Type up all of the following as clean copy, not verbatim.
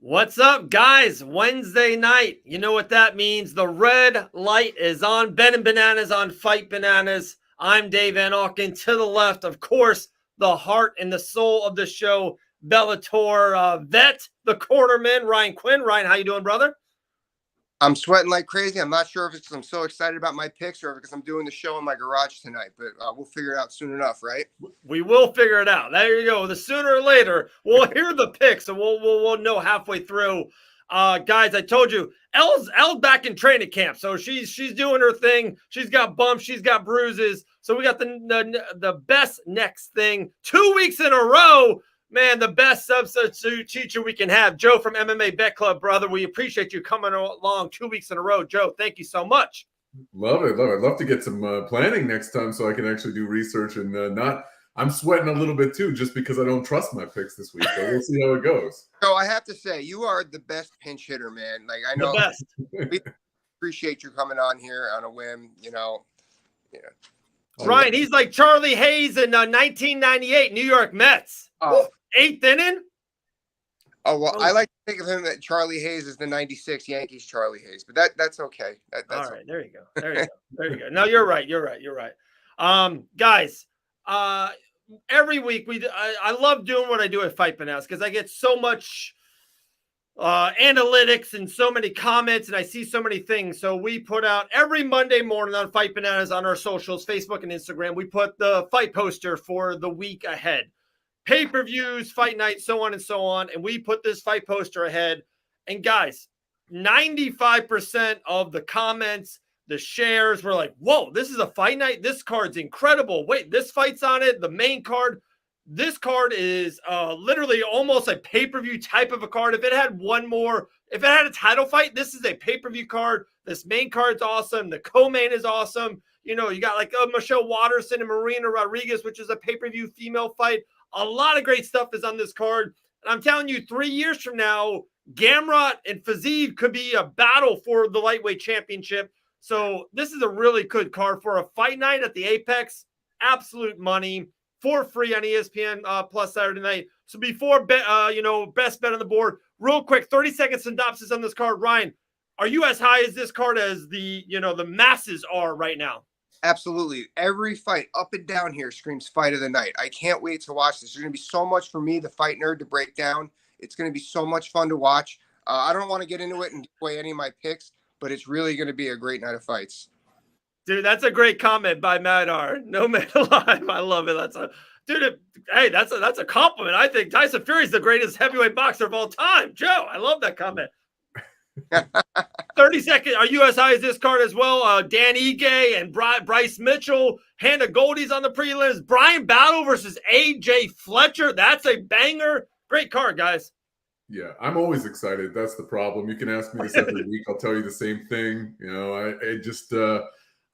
What's up, guys? Wednesday night. You know what that means. The red light is on. Ben and Bananas on Fight Bananas. I'm Dave Van Auken. To the left, of course, the heart and the soul of the show, Bellator vet, the quarterman, Ryan Quinn. Ryan, how you doing, brother? I'm sweating like crazy. I'm not sure if it's because I'm so excited about my picks or because I'm doing the show in my garage tonight, but we'll figure it out soon enough, right? We will figure it out. There you go. The sooner or later, we'll hear the picks and we'll know halfway through. Guys, I told you, Elle's back in training camp, so she's doing her thing. She's got bumps, she's got bruises. So we got the best next thing 2 weeks in a row. Man, the best substitute teacher we can have. Joe from MMA Bet Club, brother. We appreciate you coming along 2 weeks in a row. Joe, thank you so much. Love it. I'd love to get some planning next time so I can actually do research and not. I'm sweating a little bit too, just because I don't trust my picks this week. So we'll see how it goes. So I have to say, you are the best pinch hitter, man. Like I know, the best. We appreciate you coming on here on a whim. Yeah. Ryan, he's like Charlie Hayes in 1998 New York Mets. Oh. 8th inning. Oh, well, I like to think of him that Charlie Hayes is the 96 Yankees Charlie Hayes, but that's okay. That's all right. Okay. There you go. There you go. No, you're right. Guys, every week I love doing what I do at Fight Bananas because I get so much analytics and so many comments and I see so many things. So we put out every Monday morning on Fight Bananas on our socials, Facebook and Instagram. We put the fight poster for the week ahead. Pay-per-views, fight night, so on and so on. And we put this fight poster ahead. And guys, 95% of the comments, the shares were like, whoa, this is a fight night. This card's incredible. Wait, this fight's on it. The main card. This card is literally almost a pay-per-view type of a card. If it had a title fight, this is a pay-per-view card. This main card's awesome. The co-main is awesome. You know, you got like Michelle Waterson and Marina Rodriguez, which is a pay-per-view female fight. A lot of great stuff is on this card. And I'm telling you, 3 years from now, Gamrot and Fiziev could be a battle for the lightweight championship. So this is a really good card for a fight night at the Apex. Absolute money for free on ESPN Plus Saturday night. So before, best bet on the board, real quick, 30-second synopsis on this card. Ryan, are you as high as this card as the masses are right now? Absolutely. Every fight up and down here screams fight of the night. I can't wait to watch this. There's going to be so much for me, the fight nerd, to break down. It's going to be so much fun to watch. I don't want to get into it and give away any of my picks, but it's really going to be a great night of fights. Dude, that's a great comment by Madar. No man alive. I love it. That's a compliment. I think Tyson Fury is the greatest heavyweight boxer of all time. Joe, I love that comment. 30 seconds. Are you as high as this card as well? Dan Ige and Bryce Mitchell. Hannah Goldie's on the prelims. Brian Battle versus AJ Fletcher. That's a banger. Great card, guys. Yeah, I'm always excited. That's the problem. You can ask me this every week. I'll tell you the same thing. You know,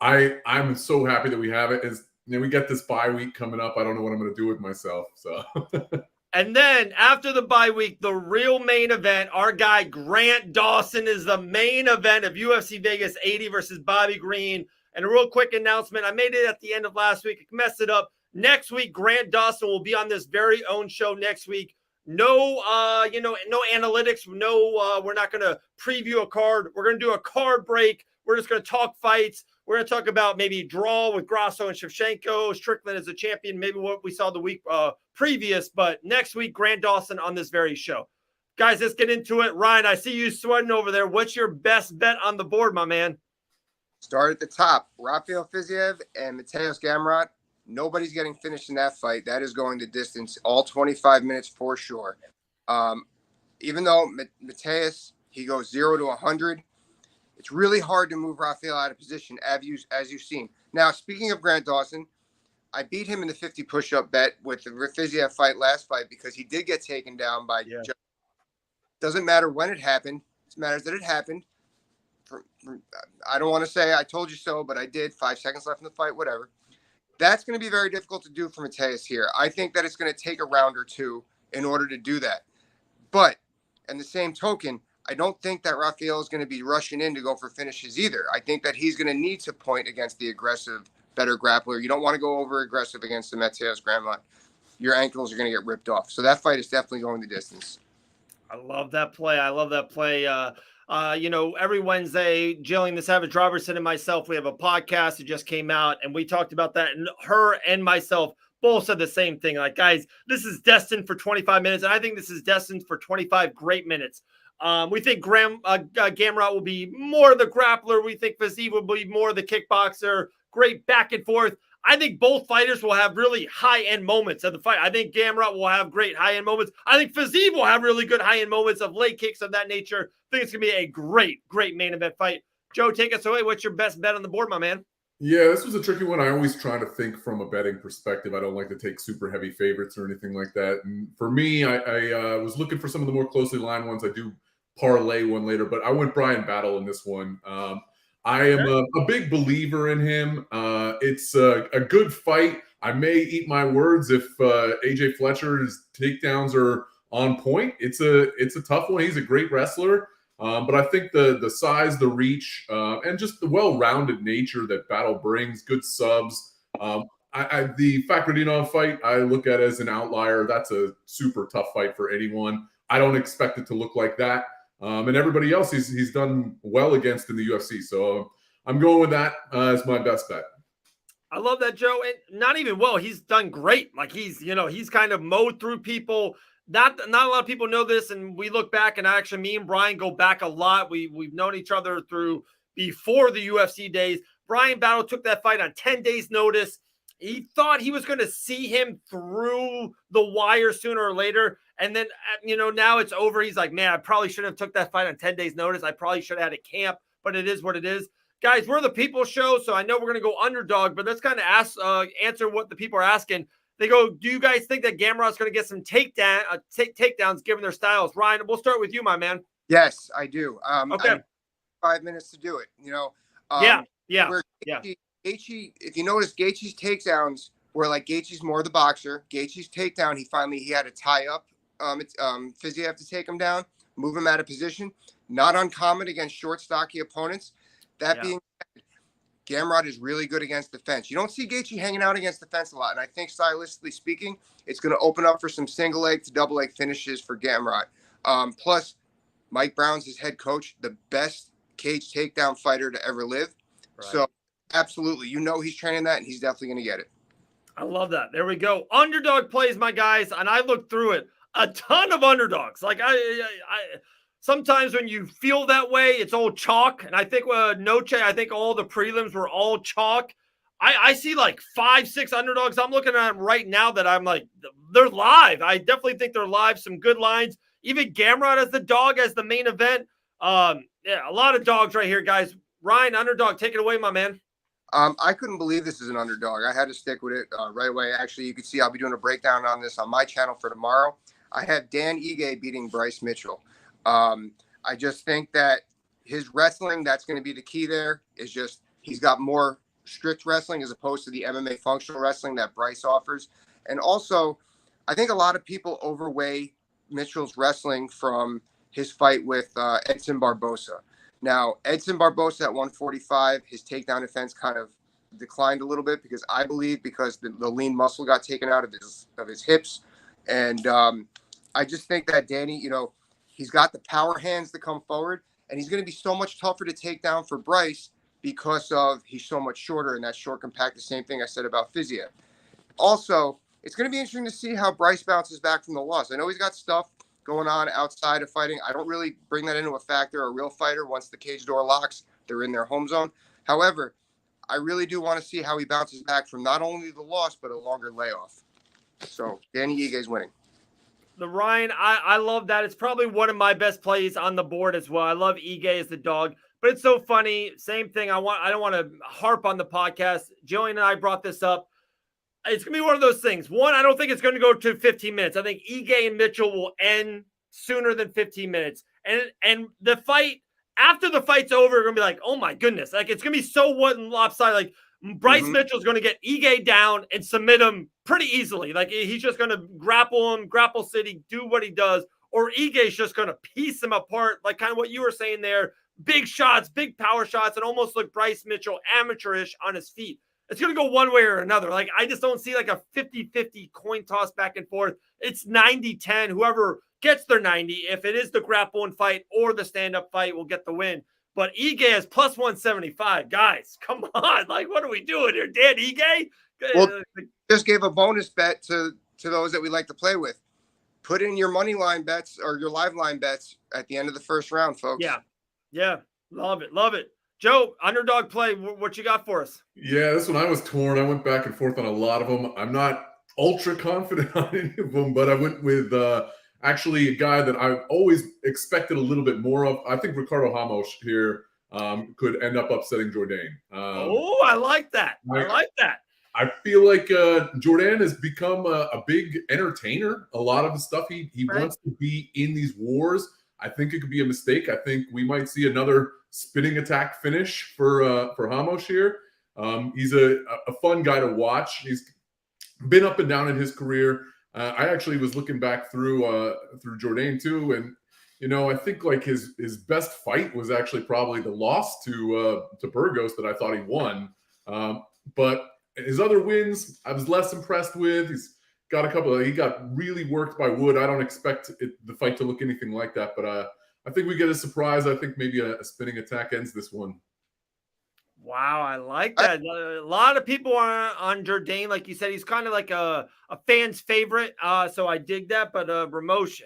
I'm so happy that we have it. We get this bye week coming up. I don't know what I'm going to do with myself. So. And then after the bye week, the real main event, our guy Grant Dawson is the main event of UFC Vegas 80 versus Bobby Green. And a real quick announcement. I made it at the end of last week. I messed it up. Next week, Grant Dawson will be on this very own show next week. No analytics. We're not going to preview a card. We're going to do a card break. We're just going to talk fights. We're going to talk about maybe draw with Grasso and Shevchenko, Strickland as a champion, maybe what we saw the week previous. But next week, Grant Dawson on this very show. Guys, let's get into it. Ryan, I see you sweating over there. What's your best bet on the board, my man? Start at the top. Rafael Fiziev and Mateusz Gamrot. Nobody's getting finished in that fight. That is going the distance, all 25 minutes for sure. Even though Mateusz, he goes 0 to 100. It's really hard to move Rafael out of position, as you've seen. Now, speaking of Grant Dawson, I beat him in the 50 push-up bet with the Fiziev fight last fight because he did get taken down by Joe. Doesn't matter when it happened. It matters that it happened. I don't want to say I told you so, but I did. 5 seconds left in the fight, whatever. That's going to be very difficult to do for Mateusz here. I think that it's going to take a round or two in order to do that. But, in the same token, I don't think that Rafael is going to be rushing in to go for finishes either. I think that he's going to need to point against the aggressive, better grappler. You don't want to go over aggressive against the Mateusz Gamrot. Your ankles are going to get ripped off. So that fight is definitely going the distance. I love that play. I love that play. Every Wednesday, Jillian the Savage Robertson and myself, we have a podcast that just came out, and we talked about that. And her and myself both said the same thing. Like, guys, this is destined for 25 minutes, and I think this is destined for 25 great minutes. We think Gamrot will be more the grappler. We think Fiziev will be more the kickboxer. Great back and forth. I think both fighters will have really high-end moments of the fight. I think Gamrot will have great high-end moments. I think Fiziev will have really good high-end moments of leg kicks of that nature. I think it's going to be a great, great main event fight. Joe, take us away. What's your best bet on the board, my man? Yeah, this was a tricky one. I always try to think from a betting perspective. I don't like to take super heavy favorites or anything like that. And for me, I was looking for some of the more closely lined ones. I do parlay one later, but I went Brian Battle in this one. I am a big believer in him. It's a good fight. I may eat my words if AJ Fletcher's takedowns are on point. It's a tough one. He's a great wrestler. But I think the size, the reach, and just the well-rounded nature that Battle brings, good subs. The Fakhretdinov fight, I look at as an outlier. That's a super tough fight for anyone. I don't expect it to look like that. And everybody else he's done well against in the UFC. So I'm going with that as my best bet. I love that, Joe. And not even well, he's done great. Like he's kind of mowed through people. Not a lot of people know this, and we look back, and actually me and Brian go back a lot. We've known each other through before the UFC days. Brian Battle took that fight on 10 days notice. He thought he was going to see him through the wire sooner or later. And then, now it's over. He's like, man, I probably shouldn't have took that fight on 10 days notice. I probably should have had a camp, but it is what it is. Guys, we're the people show, so I know we're going to go underdog, but let's kind of answer what the people are asking. They go, do you guys think that Gamrot's going to get some takedowns given their styles? Ryan, we'll start with you, my man. Yes, I do. Okay. 5 minutes to do it. Yeah. Gaethje, if you notice, Gaethje's takedowns were like Gaethje's more the boxer. Gaethje's takedown, he had to tie up Fiziev to take him down, move him out of position. Not uncommon against short, stocky opponents. That being said, Gamrot is really good against the fence. You don't see Gaethje hanging out against the fence a lot. And I think stylistically speaking, it's going to open up for some single leg to double leg finishes for Gamrot. Plus, Mike Brown's his head coach, the best cage takedown fighter to ever live. Right. So absolutely, he's training that, and he's definitely going to get it. I love that. There we go. Underdog plays, my guys. And I looked through it. A ton of underdogs. Like I sometimes when you feel that way, it's all chalk. And I think I think all the prelims were all chalk. I see like 5-6 underdogs. I'm looking at them right now that I'm like, they're live. I definitely think they're live. Some good lines. Even Gamrot as the dog as the main event. A lot of dogs right here, guys. Ryan, underdog, take it away, my man. I couldn't believe this is an underdog. I had to stick with it right away. Actually, you can see I'll be doing a breakdown on this on my channel for tomorrow. I have Dan Ige beating Bryce Mitchell. I just think that his wrestling, that's going to be the key there, is just he's got more strict wrestling as opposed to the MMA functional wrestling that Bryce offers. And also, I think a lot of people overweigh Mitchell's wrestling from his fight with Edson Barbosa. Now, Edson Barbosa at 145, his takedown defense kind of declined a little bit because the lean muscle got taken out of his hips. And I just think that Danny, he's got the power hands to come forward, and he's going to be so much tougher to take down for Bryce because he's so much shorter and that short compact, the same thing I said about Fiziev. Also, it's going to be interesting to see how Bryce bounces back from the loss. I know he's got stuff going on outside of fighting. I don't really bring that into a factor. A real fighter, once the cage door locks, they're in their home zone. However, I really do want to see how he bounces back from not only the loss, but a longer layoff. So Danny Ige is winning. The Ryan, I love that. It's probably one of my best plays on the board as well. I love Ige as the dog, but it's so funny. Same thing. I don't want to harp on the podcast. Jillian and I brought this up. It's going to be one of those things. One, I don't think it's going to go to 15 minutes. I think Ige and Mitchell will end sooner than 15 minutes. And the fight, after the fight's over, we're going to be like, oh my goodness. Like, it's going to be so lopsided. Like, Bryce Mitchell's going to get Ige down and submit him pretty easily. Like, he's just going to grapple city, do what he does. Or Ige's just going to piece him apart, like kind of what you were saying there. Big shots, big power shots, and almost look Bryce Mitchell amateurish on his feet. it's going to go one way or another. Like, I just don't see like a 50-50 coin toss back and forth. It's 90-10. Whoever gets their 90, if it is the grappling fight or the stand-up fight, will get the win. But Ige is plus 175. Guys, come on. Like, what are we doing here? Dan Ige? Well, just gave a bonus bet to those that we like to play with. Put in your money line bets or your live line bets at the end of the first round, folks. Yeah. Love it. Joe, underdog play, what you got for us? Yeah, this one I was torn. I went back and forth on a lot of them. I'm not ultra confident on any of them, but I went with actually a guy that I've always expected a little bit more of. I think Ricardo Ramos here could end up upsetting Jourdain. I like that. I feel like Jourdain has become a big entertainer. A lot of the stuff he wants to be in these wars. I think it could be a mistake. I think we might see another spinning attack finish for Ramos here. He's a fun guy to watch. He's been up and down in his career. I actually was looking back through Jourdain too, and I think like his best fight was actually probably the loss to Burgos that I thought he won. But his other wins, I was less impressed with. He's got a couple. He got really worked by Wood. I don't expect the fight to look anything like that, but I think we get a surprise. I think maybe a spinning attack ends this one. Wow, I like that. A lot of people are on Jourdain. Like you said, he's kind of like a fan's favorite. So I dig that. But Ramos,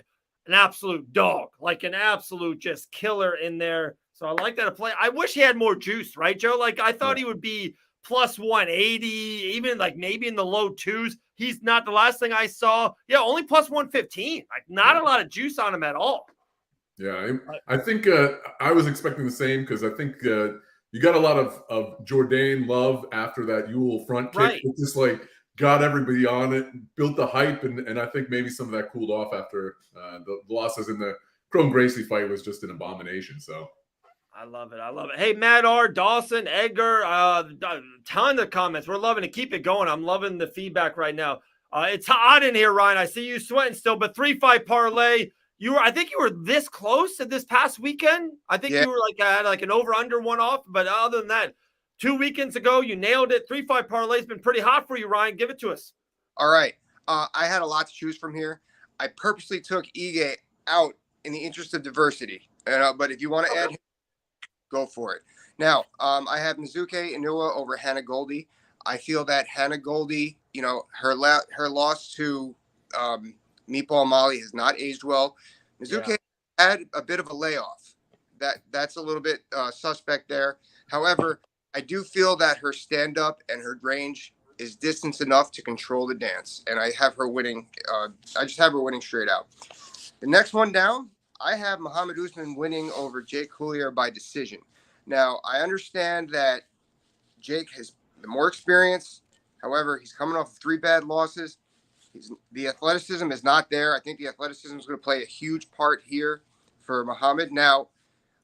an absolute dog, like an absolute just killer in there. So I like that play. I wish he had more juice, right, Joe? Like I thought he would be plus 180, even like maybe in the low twos. He's not. The last thing I saw, only plus 115. Like not a lot of juice on him at all. Yeah, I think I was expecting the same because I think you got a lot of Jourdain love after that Ewell front kick. Right. It just like got everybody on it, built the hype, and I think maybe some of that cooled off after the losses in the Chrome Gracie fight was just an abomination. So I love it. Hey, Matt R, Dawson, Edgar, ton of comments. We're loving it. Keep it going. I'm loving the feedback right now. It's hot in here, Ryan. I see you sweating still, but 3-5 parlay. I think you were this close to this past weekend. I think you were had like an over-under one off, but other than that, 2 weekends ago, you nailed it. 3-5 parlay's been pretty hot for you, Ryan. Give it to us. All right. I had a lot to choose from here. I purposely took Ige out in the interest of diversity. But if you want to add him, go for it. Now, I have Mizuke Inoue over Hannah Goldie. I feel that Hannah Goldie, her loss to Meatball Molly has not aged well. Mizuke had a bit of a layoff. That's a little bit suspect there. However, I do feel that her stand-up and her range is distance enough to control the dance, and I have her winning. I just have her winning straight out. The next one down, I have Muhammad Usman winning over Jake Collier by decision. Now, I understand that Jake has the more experience. However, he's coming off of 3 bad losses. The athleticism is not there. I think the athleticism is going to play a huge part here for Muhammad. Now,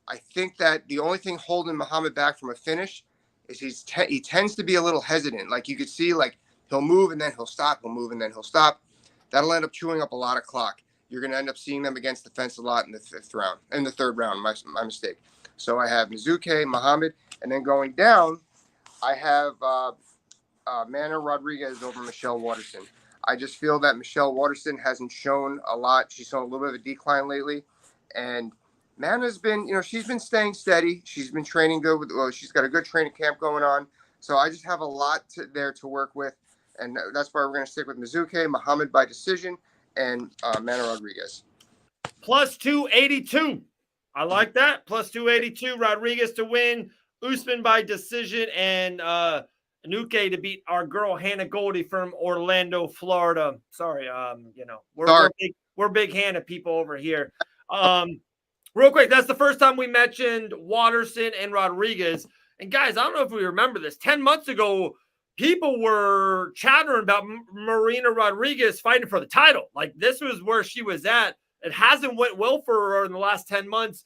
I think that the only thing holding Muhammad back from a finish is he tends to be a little hesitant. Like you could see, like he'll move and then he'll stop. He'll move and then he'll stop. That'll end up chewing up a lot of clock. You're going to end up seeing them against the fence a lot in the third round. My mistake. So I have Mizuke, Muhammad, and then going down, I have Mana Rodriguez over Michelle Waterson. I just feel that Michelle Waterson hasn't shown a lot. She's shown a little bit of a decline lately. And Mana's been, she's been staying steady. She's been training good. She's got a good training camp going on. So I just have a lot there to work with. And that's why we're going to stick with Mizuke, Muhammad by decision, and Mana Rodriguez. Plus 282. I like that. Plus 282. Rodriguez to win. Usman by decision. And Anuke to beat our girl Hannah Goldie from Orlando, Florida. Sorry, we're big Hannah people over here. Real quick, that's the first time we mentioned Waterson and Rodriguez. And guys, I don't know if we remember this. 10 months ago, people were chattering about Marina Rodriguez fighting for the title. Like this was where she was at. It hasn't went well for her in the last 10 months.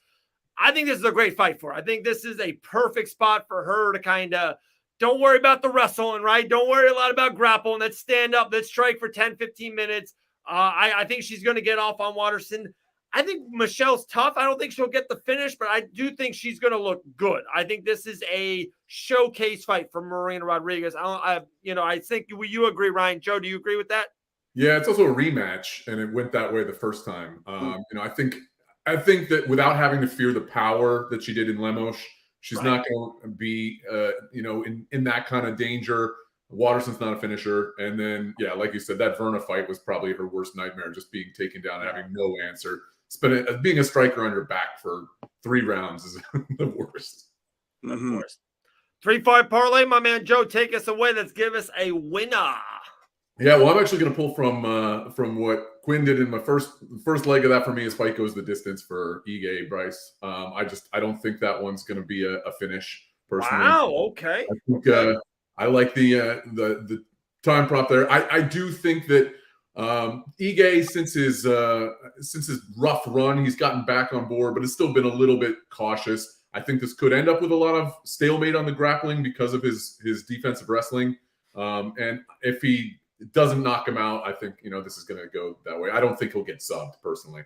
I think this is a great fight for her. I think this is a perfect spot for her to kind of don't worry about the wrestling, right? Don't worry a lot about grappling. Let's stand up. Let's strike for 10, 15 minutes. I think she's going to get off on Waterson. I think Michelle's tough. I don't think she'll get the finish, but I do think she's going to look good. I think this is a showcase fight for Marina Rodriguez. I think you agree, Ryan. Joe, do you agree with that? Yeah, it's also a rematch, and it went that way the first time. I think that without having to fear the power that she did in Lemos, she's not going to be, in that kind of danger. Waterson's not a finisher. And then, yeah, like you said, that Verna fight was probably her worst nightmare, just being taken down and having no answer. Being a striker on your back for 3 rounds is the worst. Of course. 3-5 parlay, my man Joe, take us away. Let's give us a winner. Yeah, well, I'm actually going to pull from what Quinn did in my first leg of that. For me, is fight goes the distance for Ige Bryce. I don't think that one's going to be a finish personally. Wow. Okay. I think I like the time prop there. I do think that Ige, since his rough run, he's gotten back on board, but it's still been a little bit cautious. I think this could end up with a lot of stalemate on the grappling because of his defensive wrestling. And if he doesn't knock him out, I think this is going to go that way. I don't think he'll get subbed personally.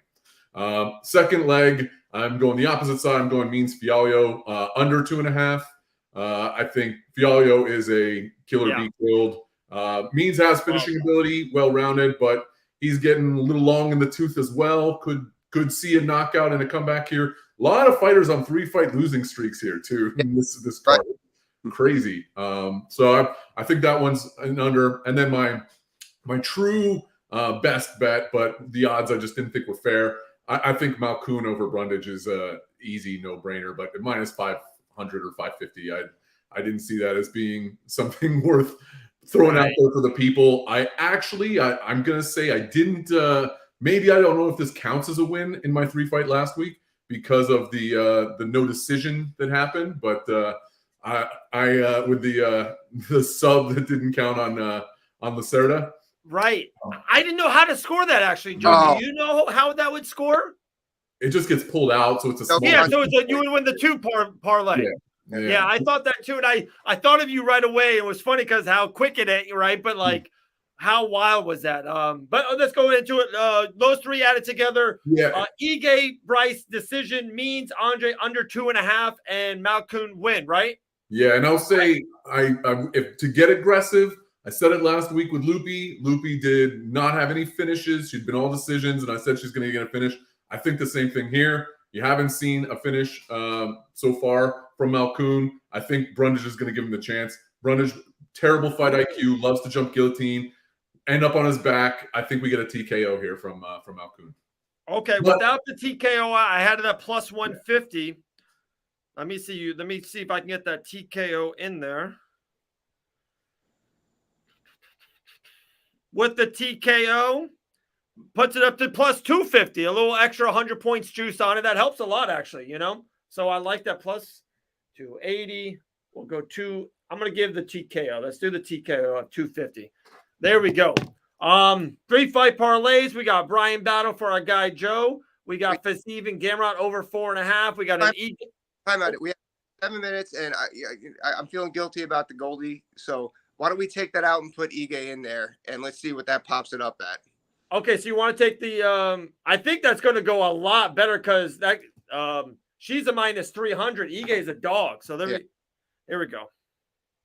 Second leg, I'm going the opposite side. I'm going Means Fialho under 2.5. I think Fialho is a killer be killed. Means has finishing ability, well-rounded, but he's getting a little long in the tooth as well. Could see a knockout and a comeback here. A lot of fighters on 3-fight losing streaks here too. This card, crazy. So I think that one's an under. And then my true best bet, but the odds I just didn't think were fair. I think Malkoun over Brundage is a easy no-brainer, but at minus 500 or 550, I didn't see that as being something worth throwing out there for the people. I'm gonna say I didn't. Maybe I don't know if this counts as a win in my 3-fight last week because of the no decision that happened. But I with the sub that didn't count on Lacerda. Right. I didn't know how to score that actually, Joe. Do you know how that would score? It just gets pulled out, so it's a small. Yeah, so you would win the 2 parlay. Yeah, I thought that too, and I thought of you right away. It was funny because how quick it is, right? But like, how wild was that? But let's go into it. Those 3 added together. Yeah. Ige Bryce decision Means Andre under 2.5 and Malkoun win, right? Yeah, and I'll say if to get aggressive. I said it last week with Loopy. Loopy did not have any finishes. She'd been all decisions, and I said she's going to get a finish. I think the same thing here. You haven't seen a finish so far from Malkoun. I think Brundage is going to give him the chance. Brundage, terrible fight IQ, loves to jump guillotine, end up on his back. I think we get a TKO here from Malkoun. Okay, without the TKO, I had it at plus 150. Let me see if I can get that TKO in there. With the TKO, puts it up to plus 250, a little extra 100 points juice on it. That helps a lot, actually, So I like that plus 280. We'll go I'm going to give the TKO. Let's do the TKO at 250. There we go. 3-fight parlays. We got Brian Battle for our guy, Joe. We got Fiziev and Gamrot over 4.5. We got an time out. We have 7 minutes, and I'm feeling guilty about the Goldie, so why don't we take that out and put Ige in there, and let's see what that pops it up at. Okay, so you want to take the I think that's going to go a lot better because that she's a minus 300. Ige is a dog. So there we go.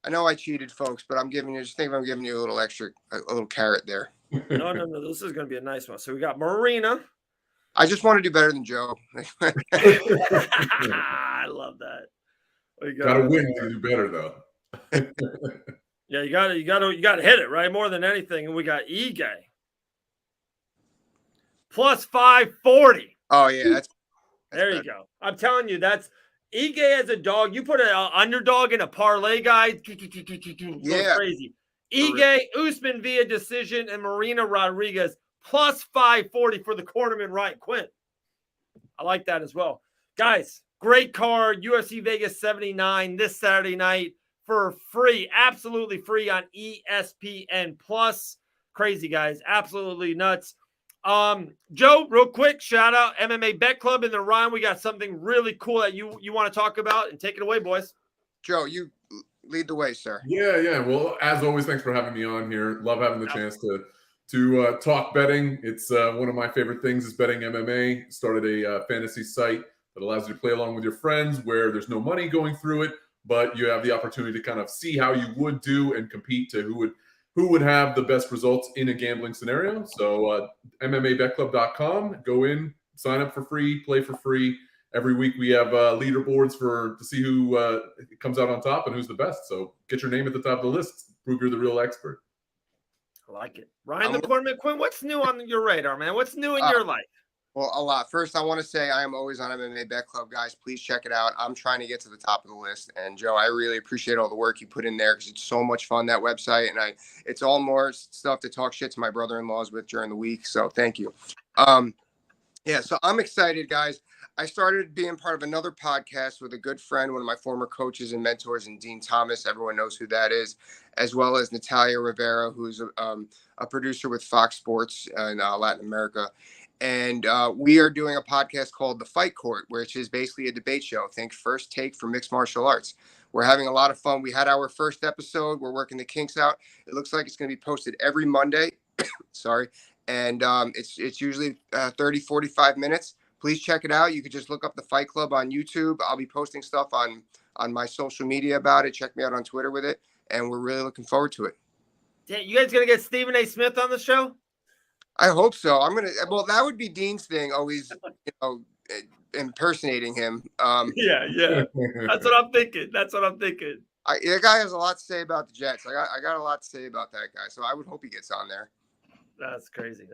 I know I cheated, folks, but I'm giving you a little extra, a little carrot there. No. This is going to be a nice one. So we got Marina. I just want to do better than Joe. I love that. Got to win to do better, though. Yeah, you got to hit it, right? More than anything. And we got Ige. Plus 540. Oh, yeah. That's there you go. I'm telling you, that's Ige as a dog. You put an underdog in a parlay, guy. Yeah. Crazy. Ige, Usman via decision, and Marina Rodriguez plus 540 for the cornerman, Ryan Quinn. I like that as well. Guys, great card. UFC Vegas 79 this Saturday night for free. Absolutely free on ESPN Plus. Crazy, guys. Absolutely nuts. Joe, real quick, shout out MMA Bet Club in the Ryan. We got something really cool that you want to talk about, and take it away, boys. Joe, you lead the way, sir. Yeah. Well, as always, thanks for having me on here. Love having the chance to talk betting. It's one of my favorite things is betting MMA. Started a fantasy site that allows you to play along with your friends where there's no money going through it, but you have the opportunity to kind of see how you would do and compete to who would have the best results in a gambling scenario. So MMABetClub.com, go in, sign up for free, play for free. Every week we have leaderboards to see who comes out on top and who's the best. So get your name at the top of the list. Prove you're the real expert. I like it. Ryan the Corn McQuinn, what's new on your radar, man? What's new in your life? Well, a lot. First, I want to say I am always on MMA Bet Club, guys. Please check it out. I'm trying to get to the top of the list. And Joe, I really appreciate all the work you put in there because it's so much fun, that website. And it's all more stuff to talk shit to my brother-in-laws with during the week. So thank you. So I'm excited, guys. I started being part of another podcast with a good friend, one of my former coaches and mentors, and Dean Thomas. Everyone knows who that is, as well as Natalia Rivera, who's a producer with Fox Sports in Latin America. And we are doing a podcast called The Fight Court, which is basically a debate show. Think First Take for mixed martial arts. We're having a lot of fun. We had our first episode. We're working the kinks out. It looks like it's going to be posted every Monday. Sorry. And it's usually 30, 45 minutes. Please check it out. You could just look up the Fight Club on YouTube. I'll be posting stuff on my social media about it. Check me out on Twitter with it. And we're really looking forward to it. Yeah, you guys going to get Stephen A. Smith on the show? I hope so. Well, that would be Dean's thing, always, impersonating him. Yeah. That's what I'm thinking. The guy has a lot to say about the Jets. I got a lot to say about that guy. So I would hope he gets on there. That's crazy.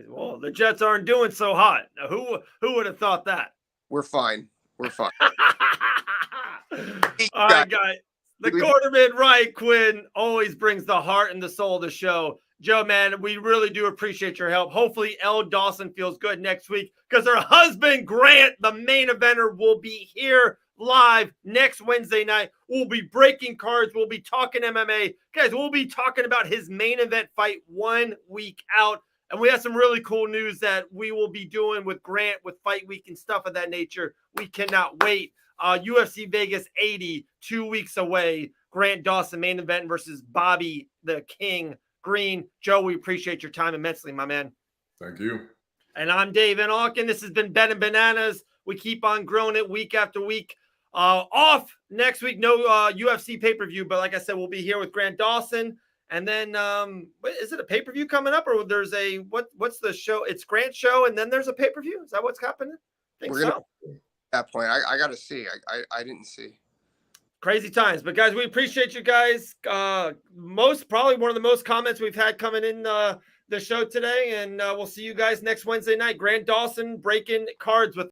Well, the Jets aren't doing so hot. Now, who would have thought that? We're fine. All right, guys. The quarterman, Ryan Quinn, always brings the heart and the soul of the show. Joe, man, we really do appreciate your help. Hopefully, Elle Dawson feels good next week because her husband, Grant, the main eventer, will be here live next Wednesday night. We'll be breaking cards. We'll be talking MMA. Guys, we'll be talking about his main event fight 1 week out. And we have some really cool news that we will be doing with Grant with Fight Week and stuff of that nature. We cannot wait. UFC Vegas 80, 2 weeks away. Grant Dawson main event versus Bobby the King Green. Joe, we appreciate your time immensely, my man. Thank you. And I'm Dave Van Auken. This has been Ben and Bananas. We keep on growing it week after week. Off next week, no UFC pay-per-view, but like I said, we'll be here with Grant Dawson. And then is it a pay-per-view coming up, or there's what's the show? It's Grant's show, and then there's a pay-per-view? Is that what's happening? I think so. At that point, I got to see. I didn't see. Crazy times. But guys, we appreciate you guys. Probably one of the most comments we've had coming in the show today. And we'll see you guys next Wednesday night. Grant Dawson breaking cards with